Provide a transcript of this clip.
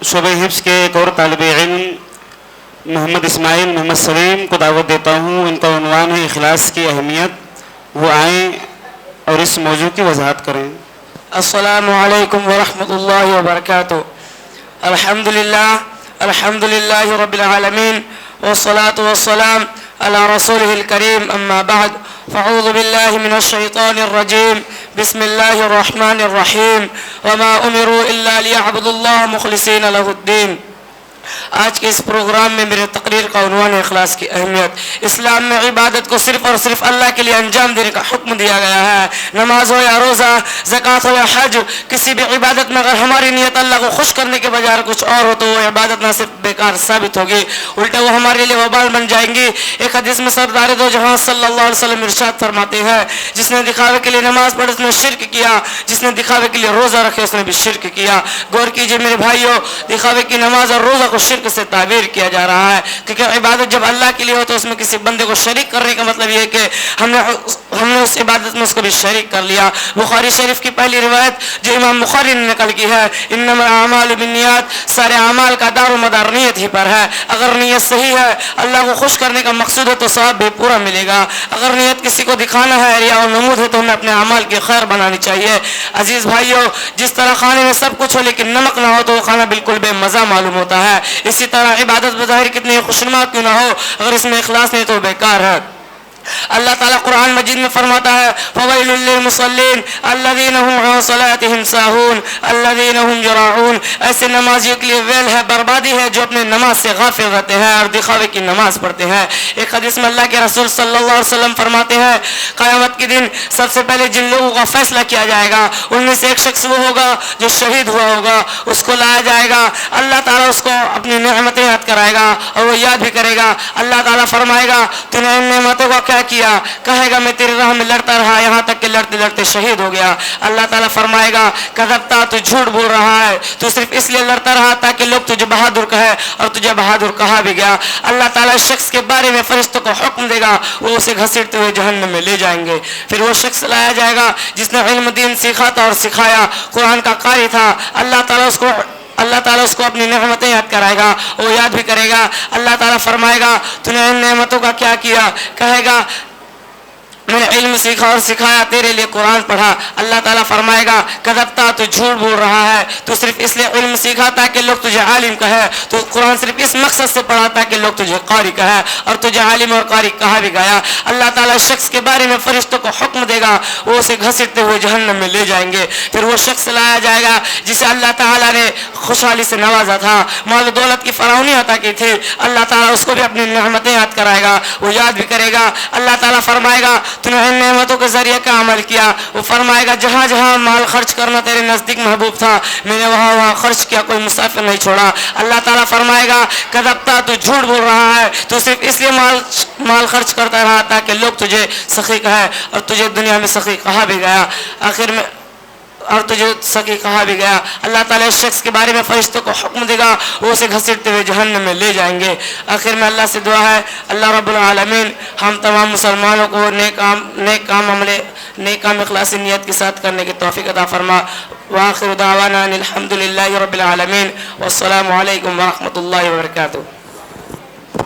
शोबे हिफ्स के एक और तालिब इल्म मोहम्मद इस्माइल मोहम्मद सलीम को दावत देता हूँ। इनका उन्वान है इखलास की अहमियत। वो आएँ और इस मौजू की वजाहत करें। अस्सलामु अलैकुम व रहमतुल्लाहि व बरकातुहू। अल्हम्दुलिल्लाहि रब्बिल आलमीन वस्सलातु वस्सलाम अला रसूलिहिल करीम अम्मा बाद फ़अऊज़ु बिल्लाहि मिनश शैतानिर रजीम बिस्मिल्लाहिर रहमानिर रहीम वमा उमिरू इल्ला लियअबुदुल्लाह मुखलिसीन लहुद्दीन। आज के इस प्रोग्राम में मेरे तकरीर का उन्वान है इखलास की अहमियत। इस्लाम में इबादत को सिर्फ और सिर्फ अल्लाह के लिए अंजाम देने का हुक्म दिया गया है। नमाज हो या रोज़ा, ज़कात हो या हज, किसी भी इबादत में अगर हमारी नीयत अल्लाह को खुश करने के बजाय कुछ और हो तो वो इबादत ना सिर्फ बेकार साबित होगी, उल्टा वो हमारे लिए वबाल बन जाएंगी। एक हदीस में सरदार दो जहां सल्लल्लाहु अलैहि वसल्लम इरशाद फरमाते हैं, जिसने दिखावे के लिए नमाज पढ़ी उसने शिरक किया, जिसने दिखावे के लिए रोज़ा रखे उसने भी शिरक किया। गौर कीजिए मेरे भाइयों, दिखावे की नमाज और रोज़ा को शिरक से ताबीर किया जा रहा है, क्योंकि इबादत जब अल्लाह के लिए हो तो उसमें किसी बंदे को शरीक करने का मतलब ये कि हमने उस इबादत में उसको भी शरीक कर लिया। बुखारी शरीफ की पहली रिवायत जो इमाम बुखारी ने नकल की है, इन्नमल आमालु बिन्नियात, सारे अमाल का दारो मदार नीयत ही पर है। अगर नीयत सही है, अल्लाह को खुश करने का मकसूद है तो सवाब भी पूरा मिलेगा। अगर नीयत किसी को दिखाना है, रिया और नमूद है तो हमें अपने अमाल की खैर बनानी चाहिए। अजीज भाइयों, जिस तरह खाने में सब कुछ हो लेकिन नमक ना हो तो वो खाना बिल्कुल बेमज़ा मालूम होता है। इसी तरह इबादत बज़ाहिर कितनी खुशनुमा क्यों ना हो, अगर इसमें इखलास नहीं तो बेकार है। अल्लाह ताला कुरान मजीद में फरमाता है, फ़वैलुल लिलमुसल्लीन अल्लज़ीना हुम अन सलातिहिम साहून अल्लज़ीना हुम युराऊन। ऐसे नमाजियों के लिए वेल है, बर्बादी है जो अपने नमाज से गाफिल रहते हैं और दिखावे की नमाज पढ़ते हैं। एक हदीस में अल्लाह के रसूल सल्लल्लाहु अलैहि वसल्लम फरमाते हैं, क़यामत के दिन सबसे पहले जिन लोगों का फैसला किया जाएगा उनमें से एक शख्स वो होगा जो शहीद हुआ होगा। उसको लाया जाएगा, अल्लाह ताला उसको अपनी नेमतें याद कराएगा और वो याद भी करेगा। अल्लाह ताला फरमाएगा, तूने इन नेमतों का क्या किया? कहेगा मैं तेरी राह में लड़ता रहा, यहाँ तक कि लड़ते लड़ते शहीद हो गया। अल्लाह ताला फरमाएगा, कज़बता, तू झूठ बोल रहा है, तू सिर्फ इसलिए लड़ता रहा ताकि लोग तुझे बहादुर कहे और तुझे बहादुर कहा भी गया। अल्लाह ताला इस शख्स के बारे में फरिश्तों को हुक्म देगा, वो उसे घसीटते हुए जहन्नम में ले जाएंगे। फिर वो शख्स लाया जाएगा जिसने इल्म दीन सीखा था और सिखाया, कुरान का कारी था। अल्लाह ताला उसको अपनी नेमतें याद कराएगा, वो याद भी करेगा। अल्लाह ताला फरमाएगा, तूने इन नेमतों का क्या किया? कहेगा मैंने इल्म सीखा और सिखाया, तेरे लिए कुरान पढ़ा। अल्लाह ताला फरमाएगा, कज़बता, तू झूठ बोल रहा है, तू सिर्फ इसलिए इल्म सीखा ताकि लोग तुझे आलिम कहे, तो कुरान सिर्फ इस मकसद से पढ़ा ताकि लोग तुझे कारी कहे और तुझे आलिम और कारी कहा भी गया। अल्लाह ताला शख्स के बारे में फरिश्तों को हुक्म देगा, वो उसे घसीटते हुए जहन्नम में ले जाएंगे। फिर वो शख्स लाया जाएगा जिसे अल्लाह ताला ने खुशहाली से नवाजा था, माल दौलत की फराहमी अता की थी। अल्लाह ताला उसको भी अपनी नेमतें याद कराएगा, वो याद भी करेगा। अल्लाह ताला फरमाएगा, तूने इन नेमतों के जरिए का अमल किया? वो फरमाएगा, जहाँ जहाँ माल खर्च करना तेरे नज़दीक महबूब था मैंने वहाँ वहाँ खर्च किया, कोई मुसाफिर नहीं छोड़ा। अल्लाह ताला फरमाएगा, कज़बता, तू झूठ बोल रहा है, तू सिर्फ इसलिए माल खर्च करता रहा ताकि लोग तुझे सखी कहे और तुझे दुनिया में सखी कहा भी गया। आखिर में और तुझे सखी कहा भी गया। अल्लाह ताला इस शख्स के बारे में फरिश्तों को हुक्म देगा, वो उसे घसीटते हुए जहन्नम में ले जाएंगे। आखिर में अल्लाह से दुआ है, अल्लाह रब्बुल आलमीन हम तमाम मुसलमानों को नेक काम इखलासी नियत के साथ करने की तौफीक अता फरमा। व आखिरु दावाना अनिल हम्दुलिल्लाहि रब्बिल आलमीन। वस्सलामु अलैकुम व रहमतुल्लाहि व बरकातुहू।